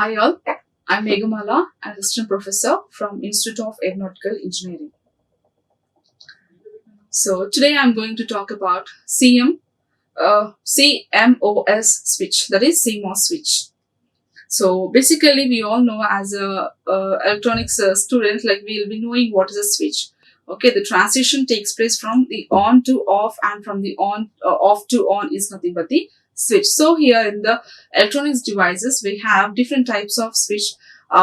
Hi all, I'm Meghamala, an assistant professor from Institute of Aeronautical Engineering. So today I'm going to talk about CMOS switch, that is CMOS switch. So basically we all know as a electronics student, like we'll be knowing what is a switch. Okay, the transition takes place from the on to off, and from the off to on is nothing but the switch. So here in the electronics devices, we have different types of switch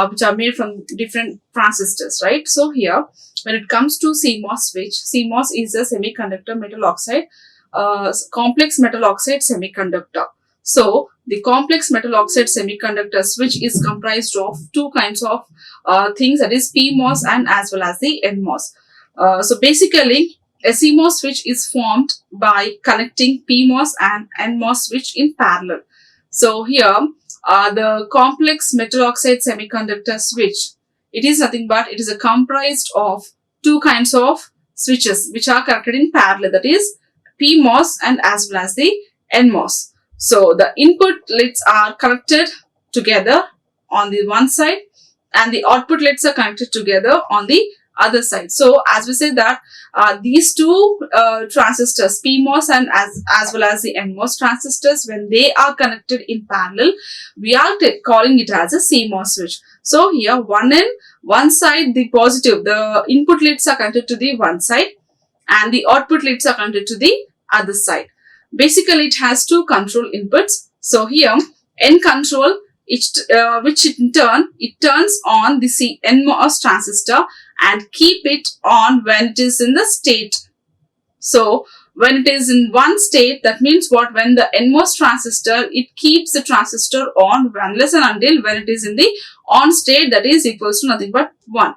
which are made from different transistors, right? So here, when it comes to CMOS switch, CMOS is a semiconductor metal oxide, complex metal oxide semiconductor. So the complex metal oxide semiconductor switch is comprised of two kinds of things, that is PMOS and as well as the NMOS. So basically, a CMOS switch is formed by connecting PMOS and NMOS switch in parallel. So here, the complex metal oxide semiconductor switch, it is nothing but it is comprised of two kinds of switches which are connected in parallel, that is PMOS and as well as the NMOS. So the input leads are connected together on the one side and the output leads are connected together on the other side. So as we said that these two transistors, PMOS and as well as the NMOS transistors, when they are connected in parallel, we are calling it as a CMOS switch. So here one side, the positive, the input leads are connected to the one side and the output leads are connected to the other side. Basically, it has two control inputs. So here, N control, which in turn, it turns on the NMOS transistor and keep it on when it is in the state. So when it is in one state, that means what? When the NMOS transistor, it keeps the transistor on unless and until when it is in the on state, that is equals to nothing but 1.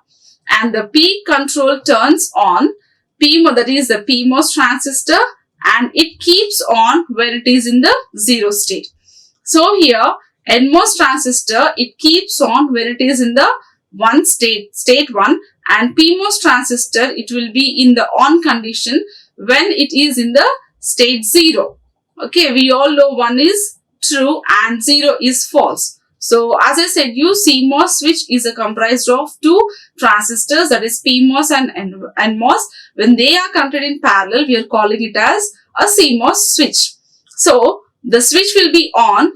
And the P control turns on PMOS, that is the PMOS transistor, and it keeps on when it is in the 0 state. So here, NMOS transistor, it keeps on when it is in the one state 1, and PMOS transistor, it will be in the on condition when it is in the state 0. Okay, we all know 1 is true and 0 is false. So as I said, CMOS switch is comprised of two transistors, that is PMOS and NMOS. When they are connected in parallel, we are calling it as a CMOS switch. So the switch will be on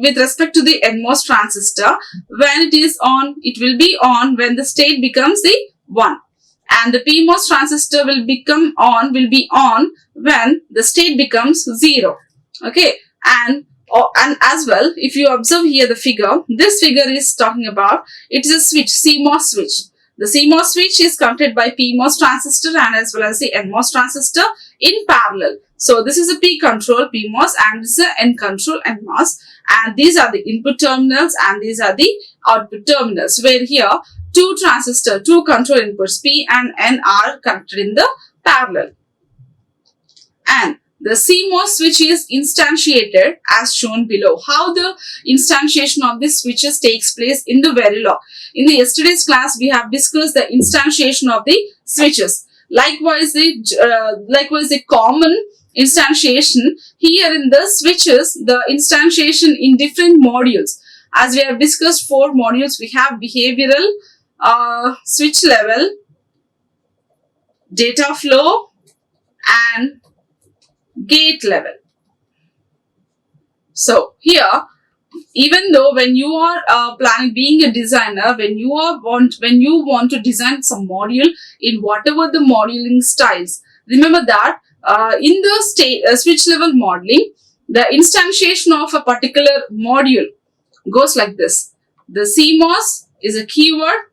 with respect to the NMOS transistor. When it is on, it will be on when the state becomes the 1. And the PMOS transistor will be on when the state becomes 0. Okay. And as well, if you observe here the figure, this figure is talking about, it is a switch, CMOS switch. The CMOS switch is connected by PMOS transistor and as well as the NMOS transistor in parallel. So this is a P control PMOS and this is a N control NMOS, and these are the input terminals and these are the output terminals, where here two control inputs P and N are connected in the parallel. And the CMOS switch is instantiated as shown below. How the instantiation of these switches takes place in the Verilog. In the yesterday's class, we have discussed the instantiation of the switches. Likewise, the common instantiation here in the switches, the instantiation in different modules. As we have discussed 4 modules, we have behavioral, switch level, data flow, and gate level. So here, even though when you are planning, being a designer, when you want to design some module in whatever the modeling styles, remember that in the switch level modeling, the instantiation of a particular module goes like this. The CMOS is a keyword.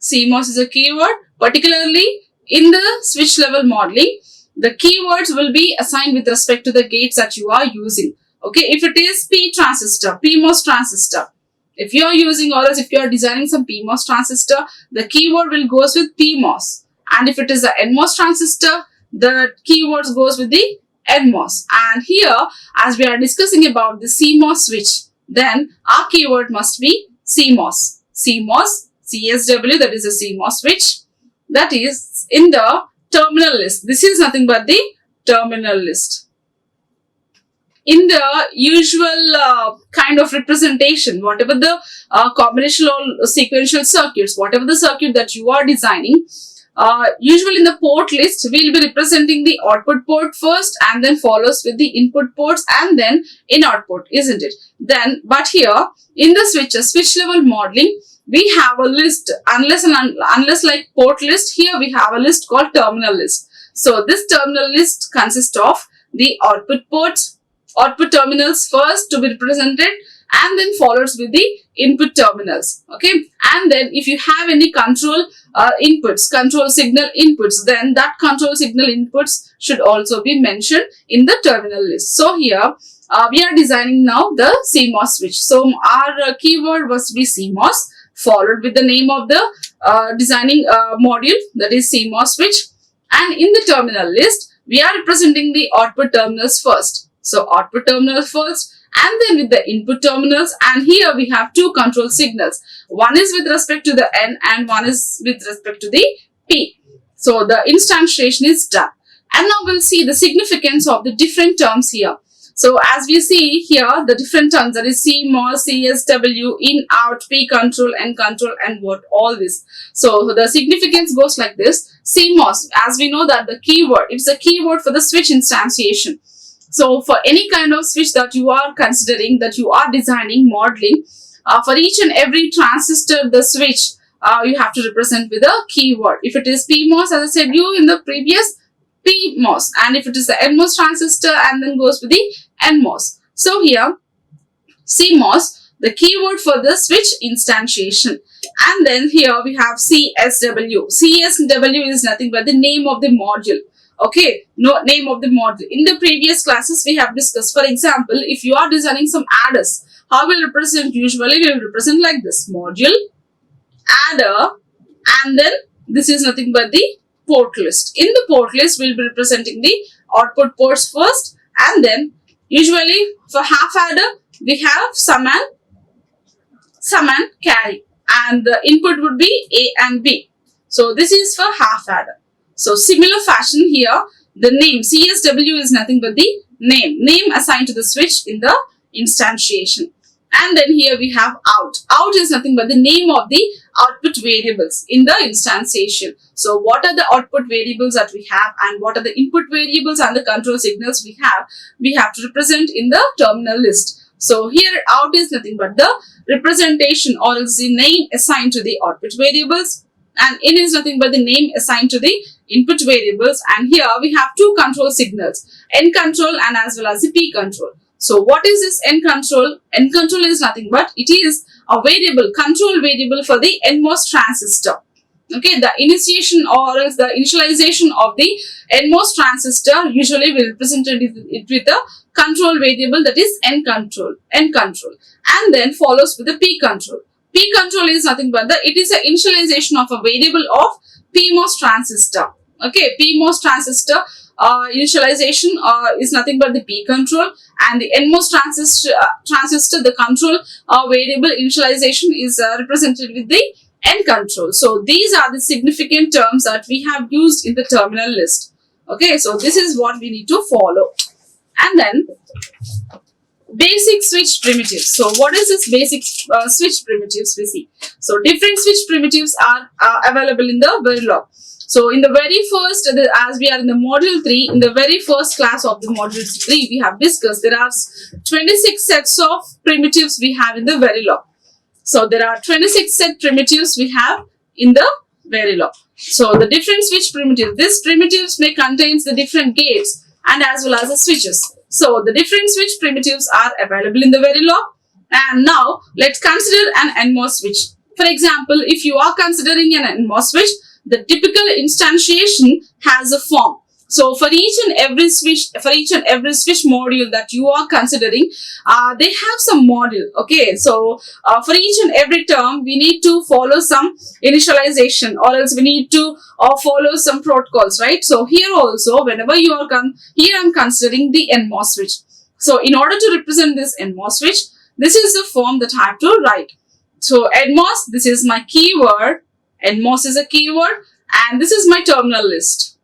CMOS is a keyword. Particularly in the switch level modeling, the keywords will be assigned with respect to the gates that you are using. Okay, if it is P transistor, PMOS transistor, if you are using, or else if you are designing some PMOS transistor, the keyword will goes with PMOS. And if it is a NMOS transistor, the keywords goes with the NMOS. And here, as we are discussing about the CMOS switch, then our keyword must be CMOS. CMOS, CSW, that is a CMOS switch, that is in the terminal list. This is nothing but the terminal list. in the usual kind of representation, whatever the combinational or sequential circuits, whatever the circuit that you are designing, usually in the port list, we'll be representing the output port first and then follows with the input ports and then in output, isn't it? Then, but here in the switches, switch level modeling, we have a list, unless like port list, here we have a list called terminal list. So this terminal list consists of the output ports, output terminals first to be represented and then follows with the input terminals. Okay, and then if you have any control inputs, control signal inputs, then that control signal inputs should also be mentioned in the terminal list. So here we are designing now the CMOS switch. So our keyword was to be CMOS, followed with the name of the designing module, that is CMOS switch. And in the terminal list, we are representing the output terminals first. So output terminals first and then with the input terminals, and here we have two control signals. One is with respect to the N and one is with respect to the P. So the instantiation is done. And now we'll see the significance of the different terms here. So as we see here, the different terms, that is CMOS, CSW, in, out, P control, N control, and what all this. So the significance goes like this. CMOS, as we know that the keyword, it's a keyword for the switch instantiation. So for any kind of switch that you are considering, that you are designing, modeling, for each and every transistor, the switch, you have to represent with a keyword. If it is PMOS, as I said you in the previous, PMOS, and if it is the NMOS transistor, and then goes with the NMOS. So here, CMOS, the keyword for the switch instantiation. And then here we have CSW. CSW is nothing but the name of the module. Okay, no name of the module. In the previous classes, we have discussed, for example, if you are designing some adders, how will represent? Usually, we will represent like this: module, adder, and then this is nothing but the port list. In the port list, we'll be representing the output ports first, and then usually for half adder, we have sum and carry, and the input would be A and B. So this is for half adder. So similar fashion here, the name CSW is nothing but the name assigned to the switch in the instantiation. And then here we have out. Out is nothing but the name of the output variables in the instantiation. So what are the output variables that we have, and what are the input variables and the control signals we have to represent in the terminal list. So here out is nothing but the representation, or else the name assigned to the output variables, and in is nothing but the name assigned to the input variables. And here we have two control signals, N control and as well as the P control. So what is this N control? N control is nothing but it is a variable, control variable for the NMOS transistor. Okay, the initiation or else the initialization of the NMOS transistor usually will represent it with a control variable, that is N control, and then follows with the P control. P control is nothing but it is the initialization of a variable of PMOS transistor. Okay, PMOS transistor initialization is nothing but the P control, and the NMOS transistor, the control variable initialization is represented with the N control. So these are the significant terms that we have used in the terminal list. Okay, so this is what we need to follow. And then basic switch primitives. So what is this basic switch primitives we see? So different switch primitives are available in the Verilog. So in the very first, as we are in the module 3, in the very first class of the module 3, we have discussed there are 26 sets of primitives we have in the Verilog. So there are 26 set primitives we have in the Verilog. So the different switch primitives, these primitives may contain the different gates and as well as the switches. So the different switch primitives are available in the Verilog. And now let's consider an NMOS switch. For example, if you are considering an NMOS switch, the typical instantiation has a form. So for each and every switch module that you are considering, they have some module. Okay, so for each and every term, we need to follow some initialization, or else we need to follow some protocols, right? So here also, whenever you are here I'm considering the NMOS switch. So in order to represent this NMOS switch, this is the form that I have to write. So NMOS, this is my keyword. NMOS is a keyword, and this is my terminal list.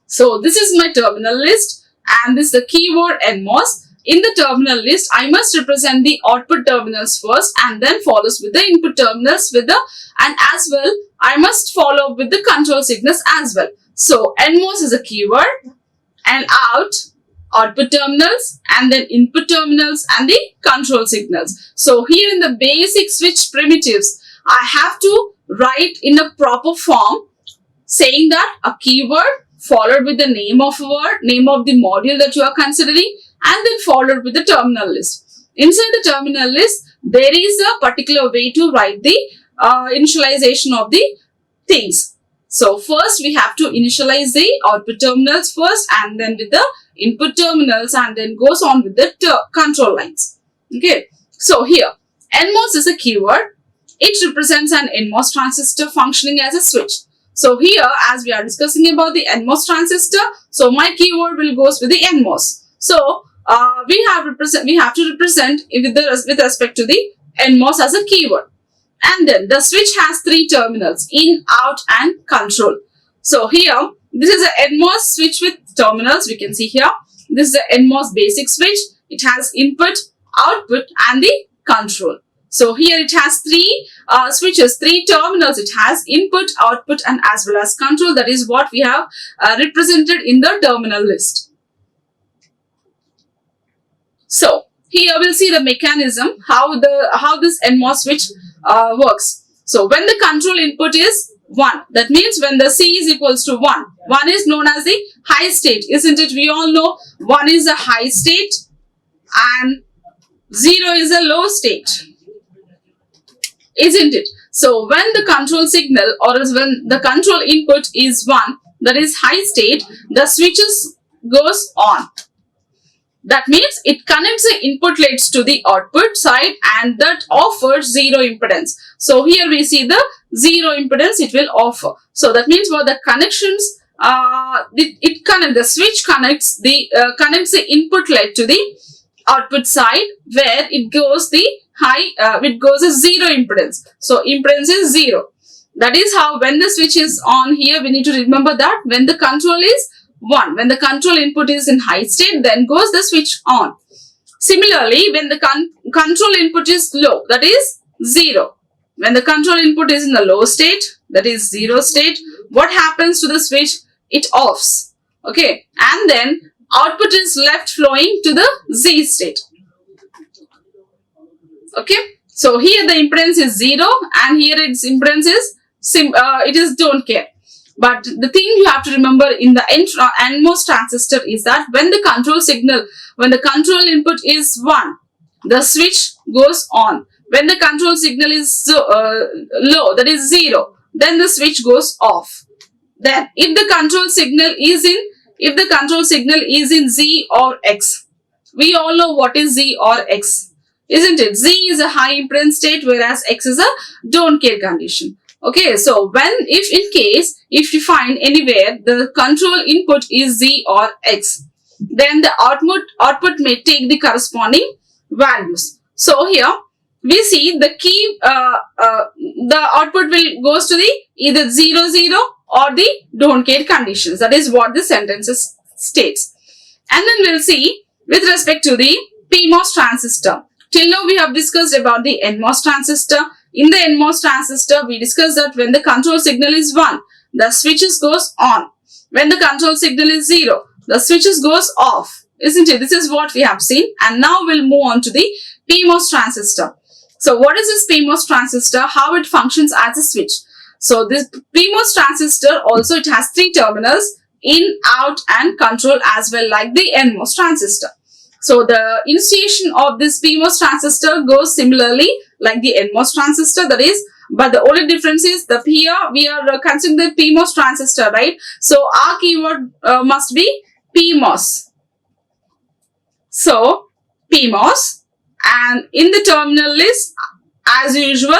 So this is my terminal list, and this is the keyword NMOS. In the terminal list, I must represent the output terminals first and then follows with the input terminals and as well I must follow with the control signals as well. So NMOS is a keyword, and output terminals, and then input terminals and the control signals. So here in the basic switch primitives, I have to write in a proper form saying that a keyword followed with the name of a word, name of the module that you are considering, and then followed with the terminal list. Inside the terminal list, there is a particular way to write the initialization of the things. So first we have to initialize the output terminals first, and then with the input terminals, and then goes on with the control lines. Okay. So here, NMOS is a keyword. It represents an NMOS transistor functioning as a switch. So here, as we are discussing about the NMOS transistor, so my keyword will goes with the NMOS. So we have to represent with respect to the NMOS as a keyword. And then the switch has three terminals: in, out, and control. So here, this is a NMOS switch with terminals. We can see here, this is the NMOS basic switch. It has input, output, and the control. So here it has three switches, three terminals. It has input, output, and as well as control. That is what we have represented in the terminal list. So here we'll see the mechanism, how this NMOS switch works. So when the control input is 1, that means when the C is equals to 1, 1 is known as the high state, isn't it? We all know 1 is a high state and 0 is a low state, isn't it? So when the control signal, or when the control input is 1, that is high state, the switches goes on. That means it connects the input LEDs to the output side, and that offers 0 impedance. So here we see the 0 impedance it will offer. So that means for the connections, the switch connects the input LED to the output side, where it goes a 0 impedance. So impedance is 0. That is how when the switch is on here, we need to remember that when the control is 1, when the control input is in high state, then goes the switch on. Similarly, when the control input is low, that is 0. When the control input is in the low state, that is 0 state, what happens to the switch? It offs. Okay. And then output is left flowing to the Z state. Okay. So here the impedance is 0, and here its impedance is don't care. But the thing you have to remember in the NMOS transistor is that when the control input is 1, the switch goes on. When the control signal is low, that is 0, then the switch goes off. Then if the control signal is in Z or X, we all know what is Z or X, isn't it? Z is a high impedance state, whereas X is a don't care condition. Okay, so if you find anywhere the control input is Z or X, then the output may take the corresponding values. So here we see the the output will goes to the either 0, 0 or the don't care conditions. That is what the sentences states. And then we'll see with respect to the PMOS transistor. Till now we have discussed about the NMOS transistor. In the NMOS transistor, we discussed that when the control signal is 1, the switches goes on. When the control signal is 0, the switches goes off. Isn't it? This is what we have seen. And now we'll move on to the PMOS transistor. So what is this PMOS transistor? How it functions as a switch? So this PMOS transistor also, it has 3 terminals: in, out, and control, as well like the NMOS transistor. So the initiation of this PMOS transistor goes similarly like the NMOS transistor, that is, but the only difference is that here we are considering the PMOS transistor, right? So our keyword must be PMOS. So PMOS, and in the terminal list, as usual,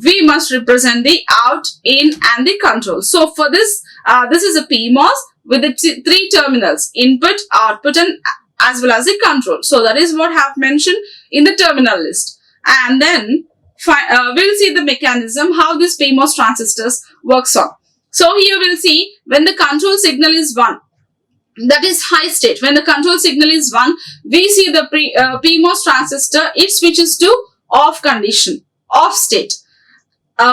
we must represent the out, in, and the control. So for this, this is a PMOS with the 3 terminals: input, output, and as well as the control. So that is what I have mentioned in the terminal list. And then we'll see the mechanism, how this PMOS transistors works on. So here we'll see when the control signal is 1, that is high state. When the control signal is 1, we see the PMOS transistor, it switches to off condition, off state.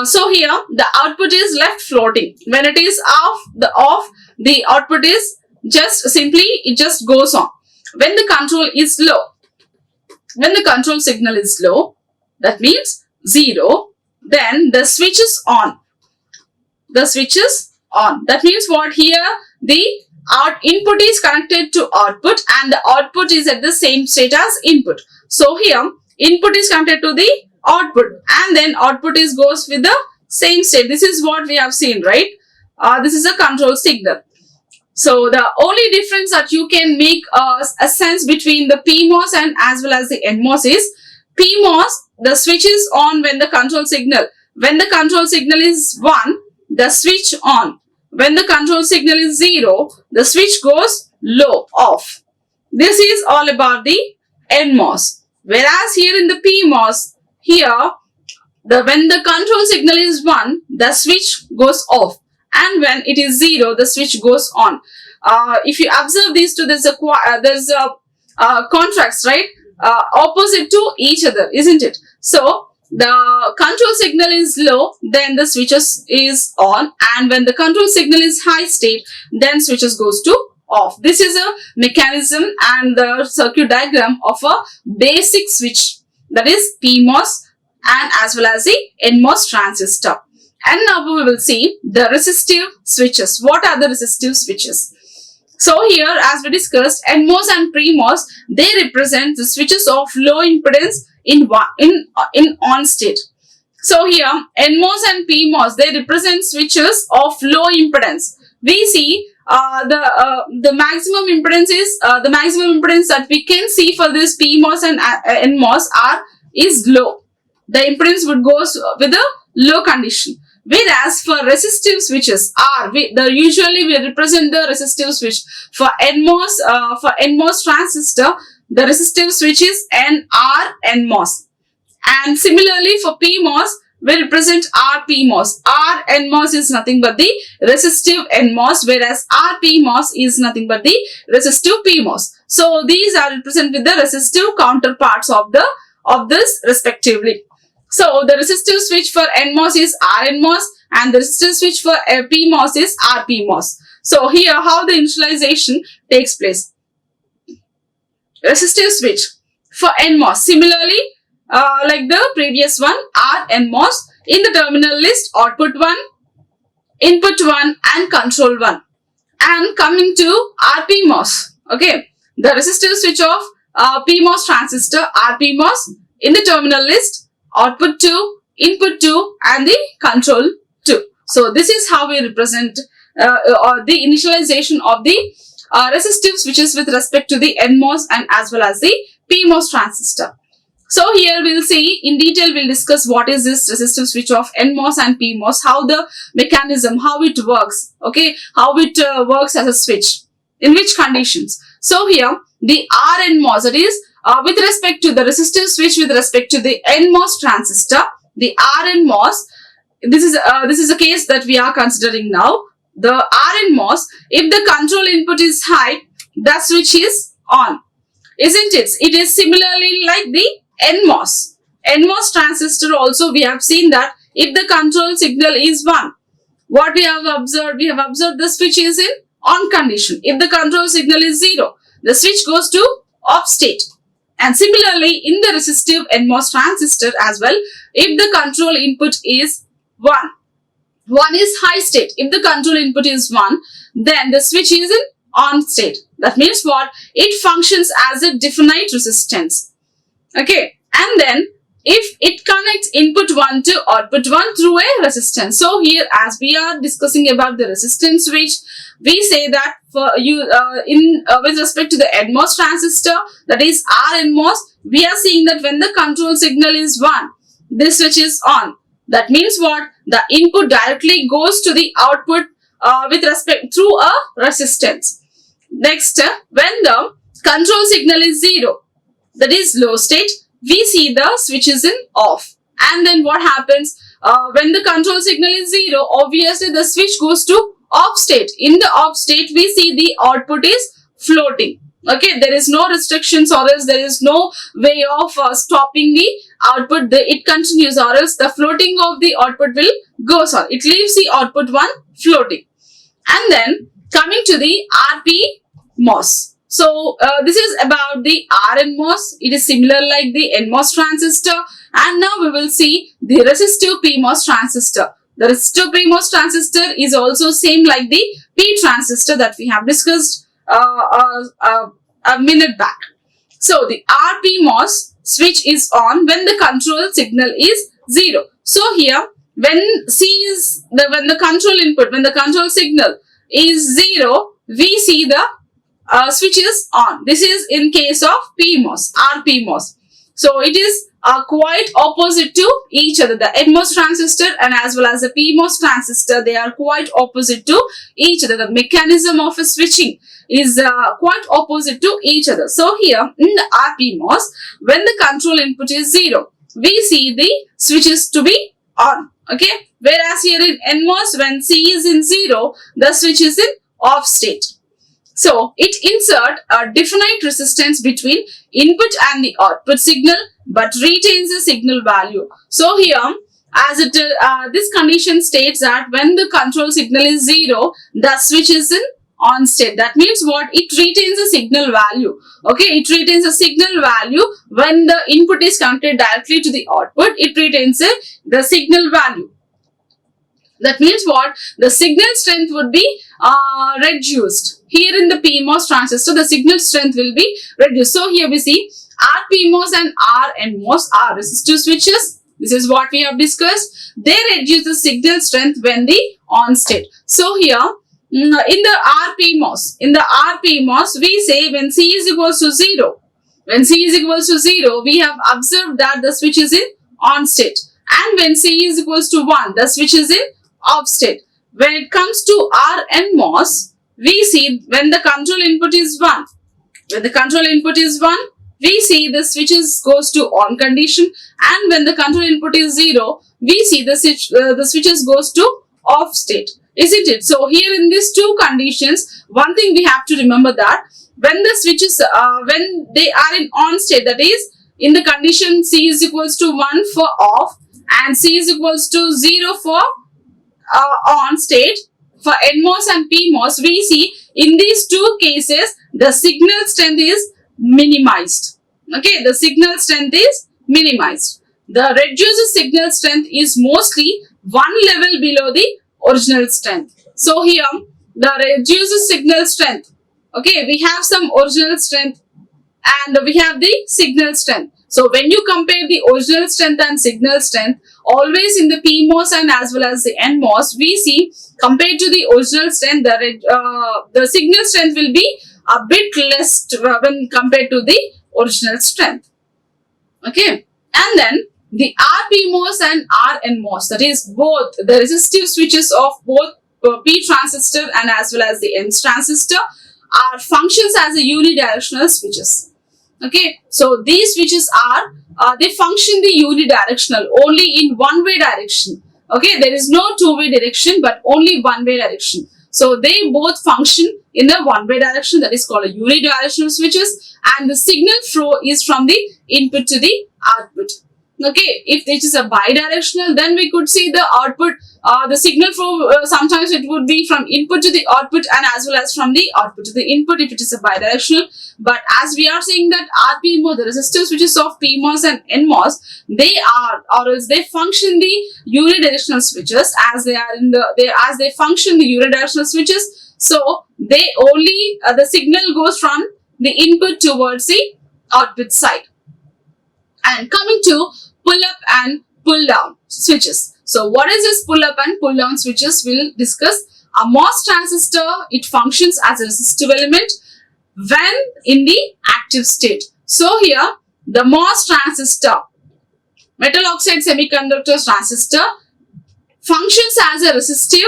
So here the output is left floating. When it is off, the output is just simply, it just goes on. When the control is low, when the control signal is low, that means 0, then the switch is on. The switch is on. That means what? Here the input is connected to output and the output is at the same state as input. So here input is connected to the output and then output goes with the same state. This is what we have seen, right? This is a control signal. So the only difference that you can make a sense between the PMOS and as well as the NMOS is, PMOS, the switch is on when the control signal. When the control signal is 1, the switch on. When the control signal is 0, the switch goes low, off. This is all about the NMOS. Whereas here in the PMOS, here, when the control signal is 1, the switch goes off. And when it is 0, the switch goes on. If you observe these two, there's a contrast, right? Opposite to each other, isn't it? So the control signal is low, then the switches is on, and when the control signal is high state, then switches goes to off. This is a mechanism and the circuit diagram of a basic switch, that is PMOS and as well as the NMOS transistor. And now we will see the resistive switches. What are the resistive switches? So here, as we discussed, NMOS and PMOS, they represent the switches of low impedance in on state. So here, NMOS and PMOS, they represent switches of low impedance. We see the maximum impedance is the maximum impedance that we can see for this PMOS and NMOS is low. The impedance would go with a low condition. Whereas for resistive switches usually we represent the resistive switch. For NMOS transistor, the resistive switch is NMOS. And similarly for PMOS, we represent RPMOS. NMOS is nothing but the resistive NMOS, whereas RPMOS is nothing but the resistive PMOS. So these are represented with the resistive counterparts of this respectively. So the resistive switch for NMOS is RNMOS and the resistive switch for PMOS is RPMOS. So here how the initialization takes place. Resistive switch for NMOS, similarly like the previous one, RNMOS, in the terminal list output 1, input 1 and control 1. And coming to RPMOS, okay, the resistive switch of PMOS transistor, RPMOS, in the terminal list output 2, input 2 and the control 2. So this is how we represent the initialization of the resistive switches with respect to the NMOS and as well as the PMOS transistor. So here we'll see in detail, we'll discuss what is this resistive switch of NMOS and PMOS, how the mechanism, how it works, okay, how it works as a switch, in which conditions. So here the RNMOS, that is with respect to the resistive switch with respect to the NMOS transistor, the RNMOS, this is a case that we are considering now. The RNMOS, if the control input is high, the switch is on, isn't it? It is similarly like the NMOS. NMOS transistor also we have seen that if the control signal is 1, what we have observed? We have observed the switch is in on condition. If the control signal is 0, the switch goes to off state. And similarly, in the resistive NMOS transistor as well, if the control input is 1 is high state. If the control input is 1, then the switch is in on state. That means what? It functions as a definite resistance. Okay. And then, if it connects input 1 to output 1 through a resistance. So here, as we are discussing about the resistance switch, we say that for you with respect to the NMOS transistor, that is RNMOS, we are seeing that when the control signal is 1, this switch is on. That means what? The input directly goes to the output with respect through a resistance. Next, when the control signal is 0, that is low state, we see the switch is in off. And then what happens? When the control signal is 0, obviously the switch goes to off state. In the off state, we see the output is floating. Okay, there is no restrictions, or else there is no way of stopping the output. It continues, or else the floating of the output will goes on. It leaves the output one floating. And then coming to the RP-MOS. So this is about the RN-MOS. It is similar like the NMOS transistor. And now we will see the resistive PMOS transistor. The resistive PMOS transistor is also same like the P transistor that we have discussed a minute back. So the RP-MOS switch is on when the control signal is 0. So here when when the control input, when the control signal is 0, we see the switch is on. This is in case of PMOS, RP-MOS. So it is quite opposite to each other. The NMOS transistor and as well as the PMOS transistor, they are quite opposite to each other. The mechanism of a switching is quite opposite to each other. So here in the RP-MOS, when the control input is 0, we see the switches to be on. Okay, whereas here in NMOS, when C is in 0, the switch is in off state. So it insert a definite resistance between input and the output signal, but retains the signal value. So here, as it this condition states that when the control signal is 0, the switch is in on state. That means what? It retains a signal value. Okay, it retains a signal value when the input is connected directly to the output. It retains the signal value. That means what? The signal strength would be reduced. Here in the PMOS transistor, the signal strength will be reduced. So here we see RPMOS and RNMOS are resistive switches. This is what we have discussed. They reduce the signal strength when the on state. So here in the RPMOS, we say when C is equals to 0. When C is equals to 0, we have observed that the switch is in on state. And when C is equals to 1, the switch is in off state. When it comes to RNMOS, we see when the control input is 1. When the control input is 1, we see the switches goes to on condition, and when the control input is 0, we see the switches goes to off state, isn't it? So here in these two conditions, one thing we have to remember that when the switches when they are in on state, that is in the condition C is equals to 1 for off and C is equals to 0 for on state, for NMOS and PMOS, we see in these two cases the signal strength is minimized. Okay, the signal strength is minimized. The reduced signal strength is mostly one level below the original strength. So here the reduced signal strength. Okay, we have some original strength and we have the signal strength. So when you compare the original strength and signal strength, always in the PMOS and as well as the NMOS, we see compared to the original strength, the signal strength will be a bit less when compared to the original strength. Okay, and then the RPMOS and RNMOS, that is both the resistive switches of both P transistor and as well as the N transistor, are functions as a unidirectional switches. Okay, so these switches are they function the unidirectional, only in one way direction. Okay, there is no two-way direction but only one-way direction. So they both function in a one-way direction, that is called a unidirectional switches, and the signal flow is from the input to the output. Okay, if it is a bidirectional, then we could see the output, the signal flow, sometimes it would be from input to the output and as well as from the output to the input if it is a bidirectional. But as we are saying that RPMOS, the resistive switches of PMOS and NMOS, they are, or else they function the unidirectional switches as they are in the, as they function the unidirectional switches. So they only, the signal goes from the input towards the output side. And coming to pull up and pull down switches. So what is this pull up and pull down switches? We'll discuss. A MOS transistor, it functions as a resistive element when in the active state. So here the MOS transistor, metal oxide semiconductor transistor, functions as a resistive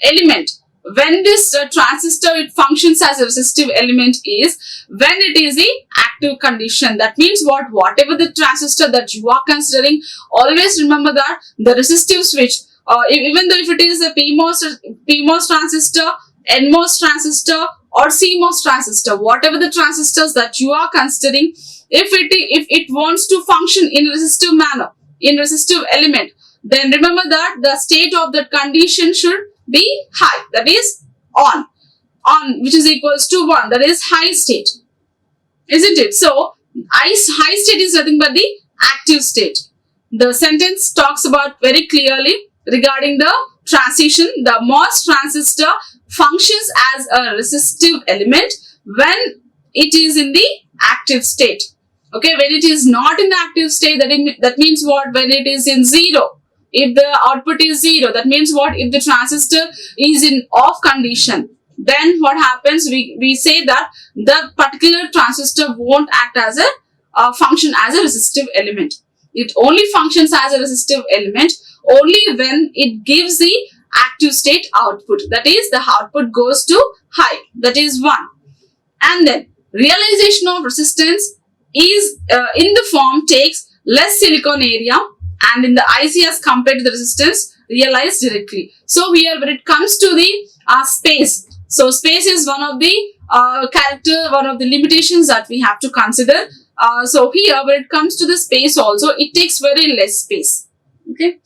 element. When this transistor, it functions as a resistive element is when it is the active condition. That means what? Whatever the transistor that you are considering, always remember that the resistive switch, even though if it is a PMOS transistor, NMOS transistor or CMOS transistor, whatever the transistors that you are considering, if it wants to function in resistive manner, in resistive element, then remember that the state of that condition should be high, that is on, which is equals to 1, that is high state, isn't it? So high state is nothing but the active state. The sentence talks about very clearly regarding the transition. The MOS transistor functions as a resistive element when it is in the active state. Okay, when it is not in the active state, that means what? When it is in 0. If the output is 0, that means what? If the transistor is in off condition, then what happens? We say that the particular transistor won't act as a function as a resistive element. It only functions as a resistive element only when it gives the active state output. That is, the output goes to high, that is 1. And then realization of resistance is in the form takes less silicon area and in the IC as compared to the resistance realized directly. So here when it comes to the space, so space is one of the one of the limitations that we have to consider. So here when it comes to the space also, it takes very less space. Okay.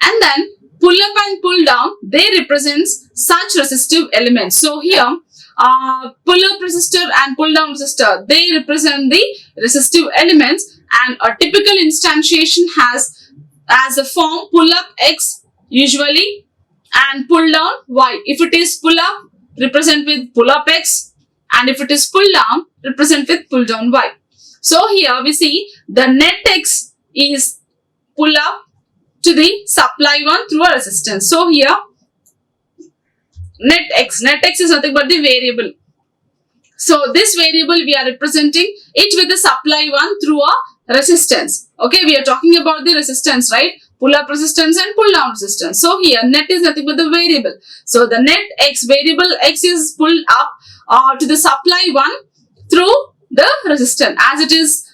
And then pull up and pull down, they represents such resistive elements. So here pull up resistor and pull down resistor, they represent the resistive elements, and a typical instantiation has as a form pull up X usually and pull down Y. If it is pull up, represent with pull up X, and if it is pull down, represent with pull down Y. So here we see the net X is pull up to the supply one through a resistance. So here net X is nothing but the variable. So this variable we are representing it with the supply one through a resistance. Okay, we are talking about the resistance, right? Pull up resistance and pull down resistance. So here net is nothing but the variable. So the net X, variable X is pulled up to the supply one through the resistance. As it is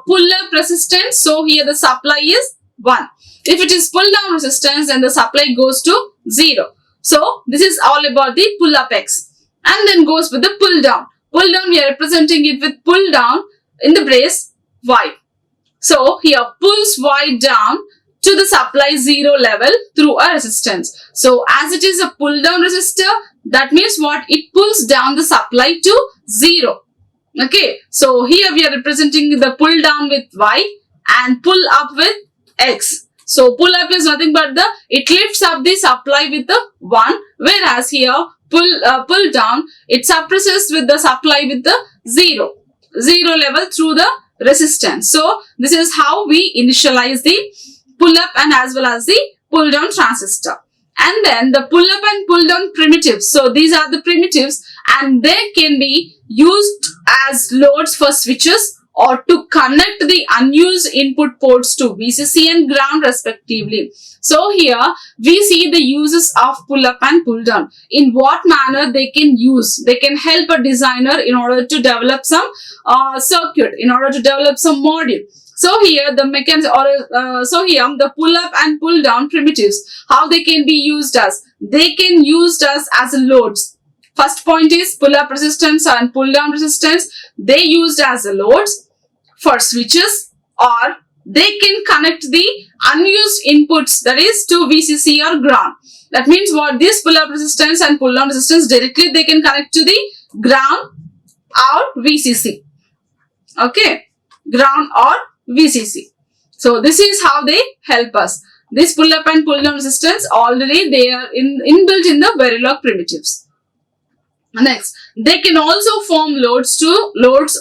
pull up resistance, so here the supply is 1. If it is pull down resistance, then the supply goes to 0. So this is all about the pull up X. And then goes with the pull down. Pull down, we are representing it with pull down in the brace Y. So here pulls Y down to the supply 0 level through a resistance. So as it is a pull down resistor, that means what? It pulls down the supply to 0. Okay, so here we are representing the pull down with Y and pull up with X. So pull up is nothing but it lifts up the supply with the 1, whereas here pull down, it suppresses with the supply with the 0 level through the resistance. So this is how we initialize the pull up and as well as the pull down transistor. And then the pull up and pull down primitives. So these are the primitives and they can be used as loads for switches or to connect the unused input ports to VCC and ground respectively. So here we see the uses of pull up and pull down. In what manner they can use. They can help a designer in order to develop some circuit, in order to develop some module. So here the the pull up and pull down primitives, how they can be used as? They can used as loads. First point is pull up resistance and pull down resistance. They used as loads for switches, or they can connect the unused inputs, that is to VCC or ground. That means what? This pull up resistance and pull down resistance directly they can connect to the ground or VCC. Okay, ground or VCC. So this is how they help us. This pull up and pull down resistance already they are inbuilt in the Verilog primitives. Next, they can also form loads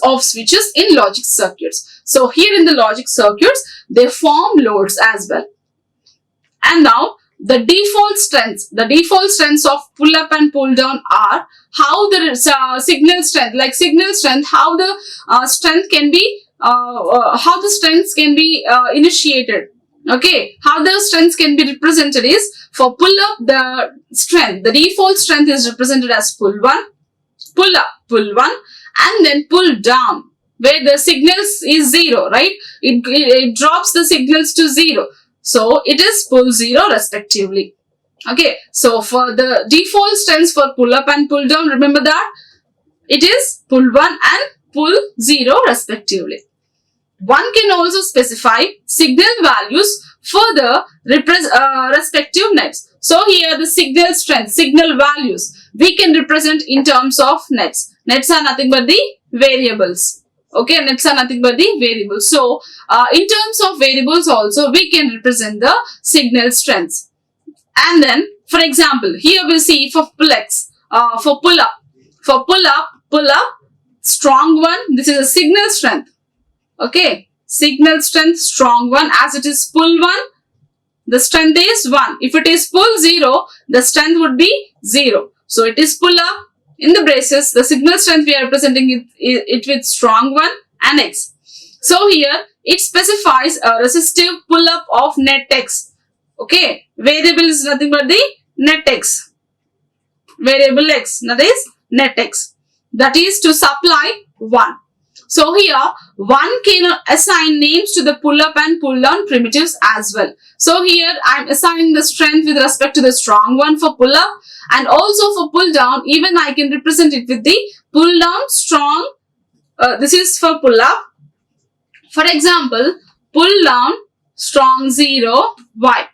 of switches in logic circuits. So here in the logic circuits, they form loads as well. And now the default strengths of pull up and pull down are how the signal strength, how the strength can be how the strengths can be initiated. Okay, how the strengths can be represented is, for pull up, the default strength is represented as pull 1, pull up, pull 1, and then pull down, where the signals is 0, right? It drops the signals to 0. So it is pull 0 respectively. Okay, so for the default strengths for pull up and pull down, remember that it is pull 1 and pull 0 respectively. One can also specify signal values for the respective nets. So here the signal strength, signal values, we can represent in terms of nets. Nets are nothing but the variables. Okay, nets are nothing but the variables. So in terms of variables also, we can represent the signal strengths. And then, for example, here we see for pull up, pull up, strong one, this is a signal strength. Okay, signal strength, strong one, as it is pull 1, the strength is 1. If it is pull 0, the strength would be 0. So it is pull up, in the braces, the signal strength we are representing it with strong 1 and X. So here, it specifies a resistive pull up of net X. Okay, variable is nothing but the net X. Variable X, that is net X. That is to supply 1. So here, one can assign names to the pull up and pull down primitives as well. So here, I am assigning the strength with respect to the strong one for pull up, and also for pull down, even I can represent it with the pull down strong. This is for pull up. For example, pull down strong 0 Y.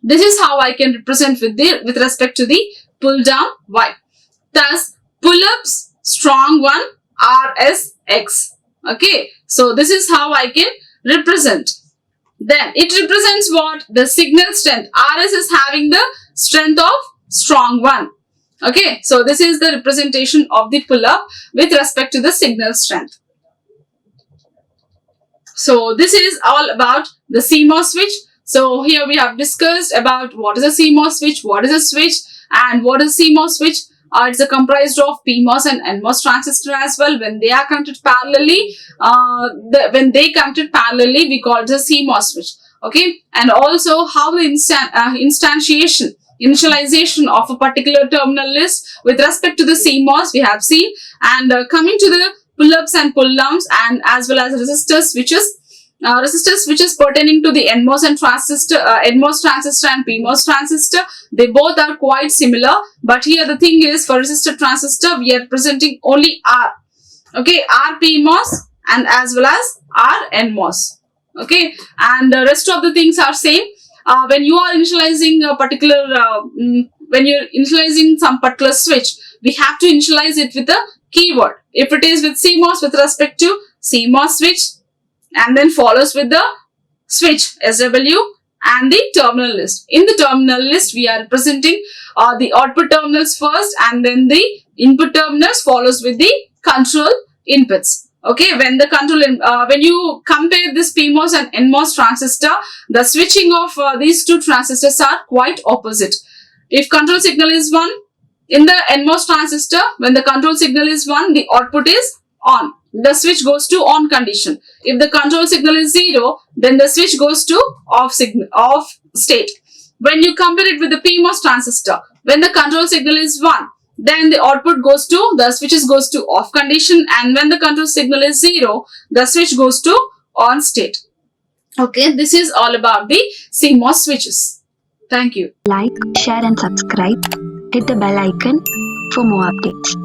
This is how I can represent with respect to the pull down Y. Thus, pull ups strong 1 RS X. Okay, so this is how I can represent. Then it represents what? The signal strength. RS is having the strength of strong 1. Okay, so this is the representation of the pull up with respect to the signal strength. So this is all about the CMOS switch. So here we have discussed about what is a CMOS switch, what is a switch, and what is a CMOS switch. It's comprised of PMOS and NMOS transistor as well. When they are connected parallelly, we call it a CMOS switch. Okay, and also how the initialization of a particular terminal list with respect to the CMOS we have seen, and coming to the pull-ups and pull-downs, and as well as resistor switches. Resistor switches pertaining to the NMOS and NMOS transistor and PMOS transistor, they both are quite similar, but here the thing is, for resistor transistor we are presenting only R. Okay, R PMOS and as well as R NMOS. Okay, and the rest of the things are same. When you are initializing a particular, when you're initializing some particular switch, we have to initialize it with a keyword. If it is with CMOS, with respect to CMOS switch, and then follows with the switch SW and the terminal list. In the terminal list, we are representing the output terminals first, and then the input terminals follows with the control inputs. Okay, when you compare this PMOS and NMOS transistor, the switching of these two transistors are quite opposite. If control signal is 1, in the NMOS transistor, when the control signal is 1, the output is on. The switch goes to on condition. If the control signal is 0, then the switch goes to off state. When you compare it with the PMOS transistor, when the control signal is 1, then the output goes to, the switches goes to off condition, and when the control signal is 0, the switch goes to on state. Okay, this is all about the CMOS switches. Thank you. Like, share and subscribe. Hit the bell icon for more updates.